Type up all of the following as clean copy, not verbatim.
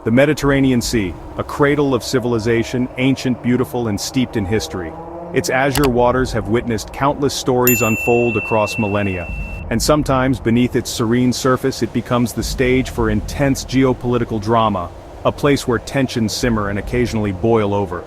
The Mediterranean Sea, a cradle of civilization, ancient, beautiful, and steeped in history. Its azure waters have witnessed countless stories unfold across millennia. And sometimes, beneath its serene surface, it becomes the stage for intense geopolitical drama, a place where tensions simmer and occasionally boil over.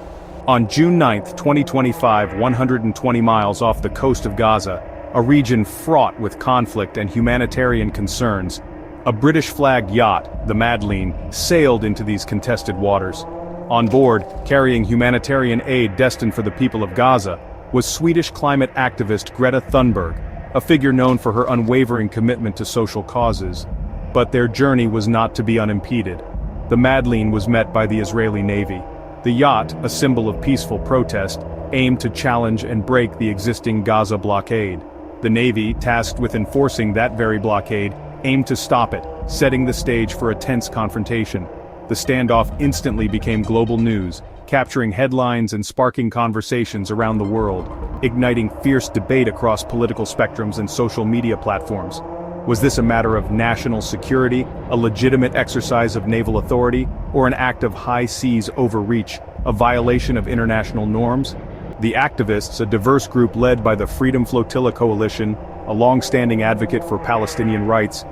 On June 9, 2025, 120 miles off the coast of Gaza, a region fraught with conflict and humanitarian concerns, a British-flagged yacht, the Madeleine, sailed into these contested waters. On board, carrying humanitarian aid destined for the people of Gaza, was Swedish climate activist Greta Thunberg, a figure known for her unwavering commitment to social causes. But their journey was not to be unimpeded. The Madeleine was met by the Israeli Navy. The yacht, a symbol of peaceful protest, aimed to challenge and break the existing Gaza blockade. The Navy, tasked with enforcing that very blockade, aimed to stop it, setting the stage for a tense confrontation. The standoff instantly became global news, capturing headlines and sparking conversations around the world, igniting fierce debate across political spectrums and social media platforms. Was this a matter of national security, a legitimate exercise of naval authority, or an act of high seas overreach, a violation of international norms? The activists, a diverse group led by the Freedom Flotilla Coalition, a long-standing advocate for Palestinian rights,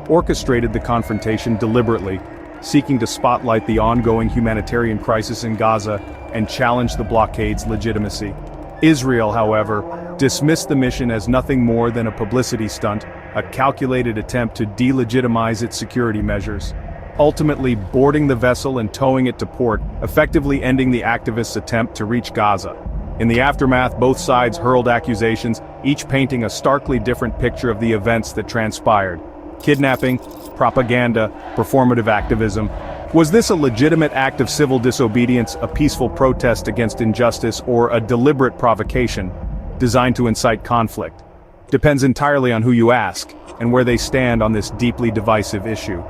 orchestrated the confrontation deliberately, seeking to spotlight the ongoing humanitarian crisis in Gaza and challenge the blockade's legitimacy. Israel, however, dismissed the mission as nothing more than a publicity stunt, a calculated attempt to delegitimize its security measures. Ultimately boarding the vessel and towing it to port, effectively ending the activists' attempt to reach Gaza. In the aftermath, both sides hurled accusations, each painting a starkly different picture of the events that transpired. Kidnapping, propaganda, performative activism. Was this a legitimate act of civil disobedience, a peaceful protest against injustice, or a deliberate provocation designed to incite conflict? Depends entirely on who you ask, and where they stand on this deeply divisive issue.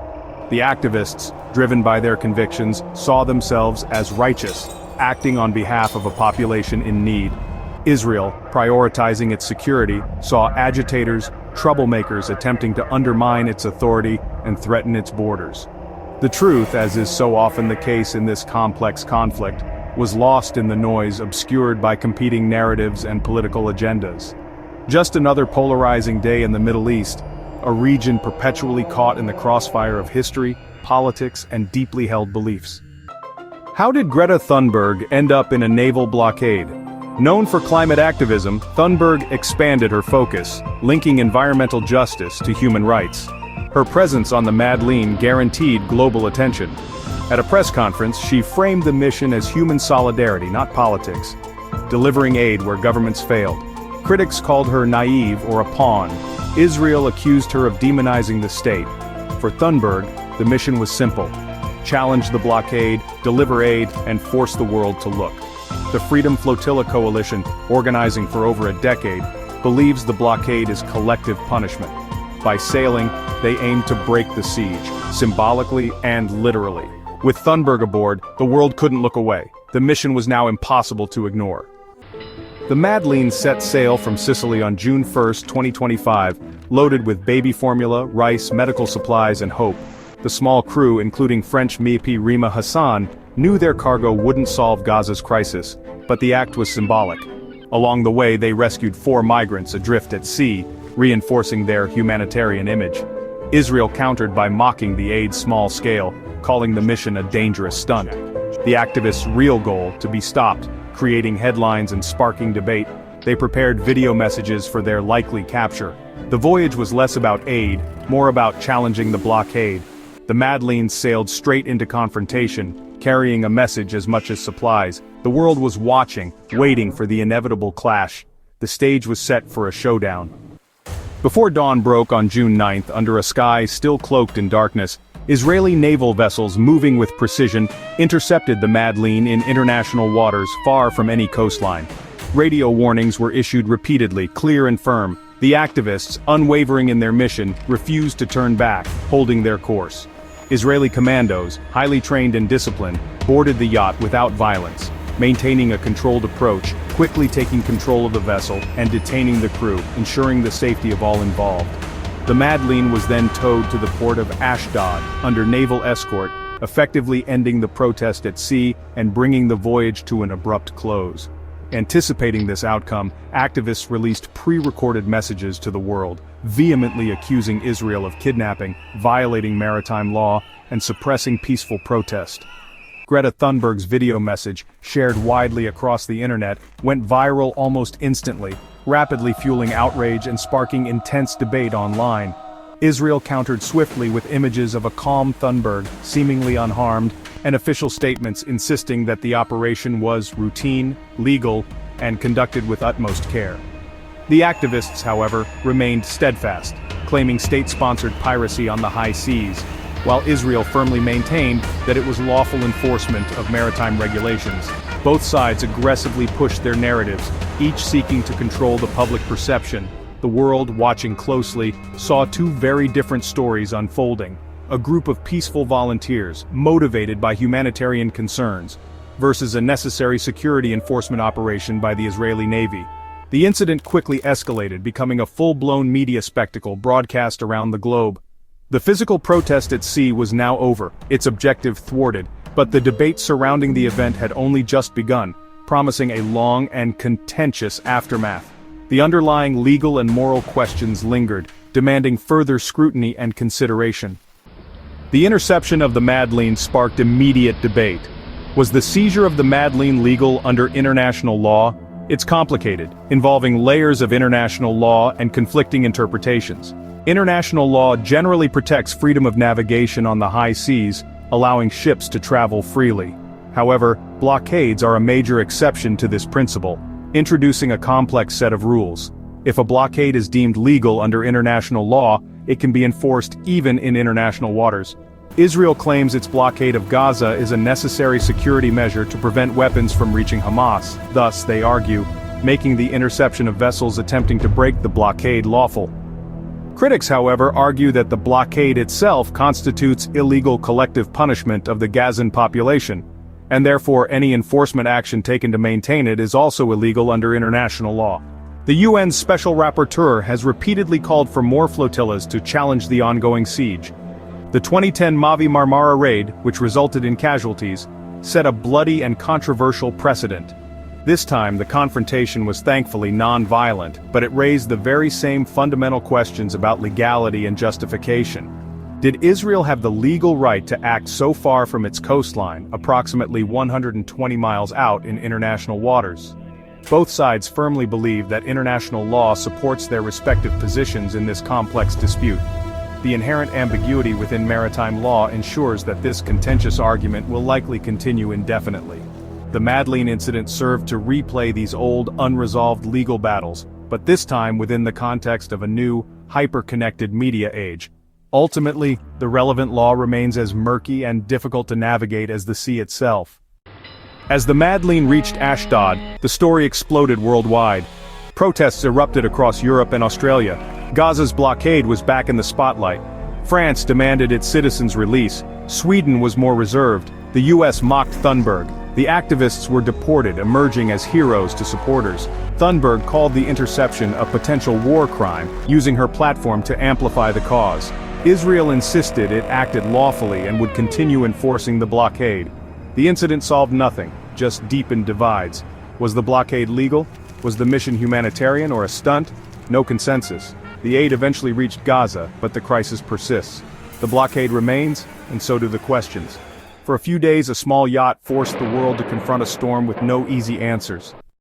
The activists, driven by their convictions, saw themselves as righteous, acting on behalf of a population in need. Israel, prioritizing its security, saw agitators, troublemakers attempting to undermine its authority and threaten its borders. The truth, as is so often the case in this complex conflict, was lost in the noise obscured by competing narratives and political agendas. Just another polarizing day in the Middle East, a region perpetually caught in the crossfire of history, politics, and deeply held beliefs. How did Greta Thunberg end up in a naval blockade? Known for climate activism, Thunberg expanded her focus, linking environmental justice to human rights. Her presence on the Madeleine guaranteed global attention. At a press conference, she framed the mission as human solidarity, not politics, delivering aid where governments failed. Critics called her naive or a pawn. Israel accused her of demonizing the state. For Thunberg, the mission was simple: challenge the blockade, deliver aid, and force the world to look. The Freedom Flotilla Coalition, organizing for over a decade, believes the blockade is collective punishment. By sailing, they aim to break the siege, symbolically and literally. With Thunberg aboard, the world couldn't look away. The mission was now impossible to ignore. The Madeleine set sail from Sicily on June 1, 2025, loaded with baby formula, rice, medical supplies, and hope. The small crew, including French MEP Rima Hassan, knew their cargo wouldn't solve Gaza's crisis, but the act was symbolic. Along the way, they rescued 4 migrants adrift at sea, reinforcing their humanitarian image. Israel countered by mocking the aid's small scale, calling the mission a dangerous stunt. The activists' real goal, to be stopped, creating headlines and sparking debate, they prepared video messages for their likely capture. The voyage was less about aid, more about challenging the blockade. The Madeleine sailed straight into confrontation, carrying a message as much as supplies. The world was watching, waiting for the inevitable clash. The stage was set for a showdown. Before dawn broke on June 9th, under a sky still cloaked in darkness, Israeli naval vessels moving with precision intercepted the Madeleine in international waters far from any coastline. Radio warnings were issued repeatedly, clear and firm. The activists, unwavering in their mission, refused to turn back, holding their course. Israeli commandos, highly trained and disciplined, boarded the yacht without violence, maintaining a controlled approach, quickly taking control of the vessel and detaining the crew, ensuring the safety of all involved. The Madeleine was then towed to the port of Ashdod under naval escort, effectively ending the protest at sea and bringing the voyage to an abrupt close. Anticipating this outcome, activists released pre-recorded messages to the world, vehemently accusing Israel of kidnapping, violating maritime law, and suppressing peaceful protest. Greta Thunberg's video message, shared widely across the internet, went viral almost instantly, rapidly fueling outrage and sparking intense debate online. Israel countered swiftly with images of a calm Thunberg, seemingly unharmed, and official statements insisting that the operation was routine, legal, and conducted with utmost care. The activists, however, remained steadfast, claiming state-sponsored piracy on the high seas, while Israel firmly maintained that it was lawful enforcement of maritime regulations. Both sides aggressively pushed their narratives, each seeking to control the public perception. The world, watching closely, saw two very different stories unfolding. A group of peaceful volunteers, motivated by humanitarian concerns, versus a necessary security enforcement operation by the Israeli Navy. The incident quickly escalated, becoming a full-blown media spectacle broadcast around the globe. The physical protest at sea was now over, its objective thwarted, but the debate surrounding the event had only just begun, promising a long and contentious aftermath. The underlying legal and moral questions lingered, demanding further scrutiny and consideration. The interception of the Madeleine sparked immediate debate. Was the seizure of the Madeleine legal under international law? It's complicated, involving layers of international law and conflicting interpretations. International law generally protects freedom of navigation on the high seas, allowing ships to travel freely. However, blockades are a major exception to this principle, introducing a complex set of rules. If a blockade is deemed legal under international law, it can be enforced even in international waters. Israel claims its blockade of Gaza is a necessary security measure to prevent weapons from reaching Hamas, thus, they argue, making the interception of vessels attempting to break the blockade lawful. Critics, however, argue that the blockade itself constitutes illegal collective punishment of the Gazan population, and therefore any enforcement action taken to maintain it is also illegal under international law. The UN's Special Rapporteur has repeatedly called for more flotillas to challenge the ongoing siege. The 2010 Mavi Marmara raid, which resulted in casualties, set a bloody and controversial precedent. This time, the confrontation was thankfully non-violent, but it raised the very same fundamental questions about legality and justification. Did Israel have the legal right to act so far from its coastline, approximately 120 miles out in international waters? Both sides firmly believe that international law supports their respective positions in this complex dispute. The inherent ambiguity within maritime law ensures that this contentious argument will likely continue indefinitely. The Madeleine incident served to replay these old, unresolved legal battles, but this time within the context of a new, hyper-connected media age. Ultimately, the relevant law remains as murky and difficult to navigate as the sea itself. As the Madeleine reached Ashdod, the story exploded worldwide. Protests erupted across Europe and Australia. Gaza's blockade was back in the spotlight. France demanded its citizens' release. Sweden was more reserved. The US mocked Thunberg. The activists were deported, emerging as heroes to supporters. Thunberg called the interception a potential war crime, using her platform to amplify the cause. Israel insisted it acted lawfully and would continue enforcing the blockade. The incident solved nothing, just deepened divides. Was the blockade legal? Was the mission humanitarian or a stunt? No consensus. The aid eventually reached Gaza, but the crisis persists. The blockade remains, and so do the questions. For a few days, a small yacht forced the world to confront a storm with no easy answers.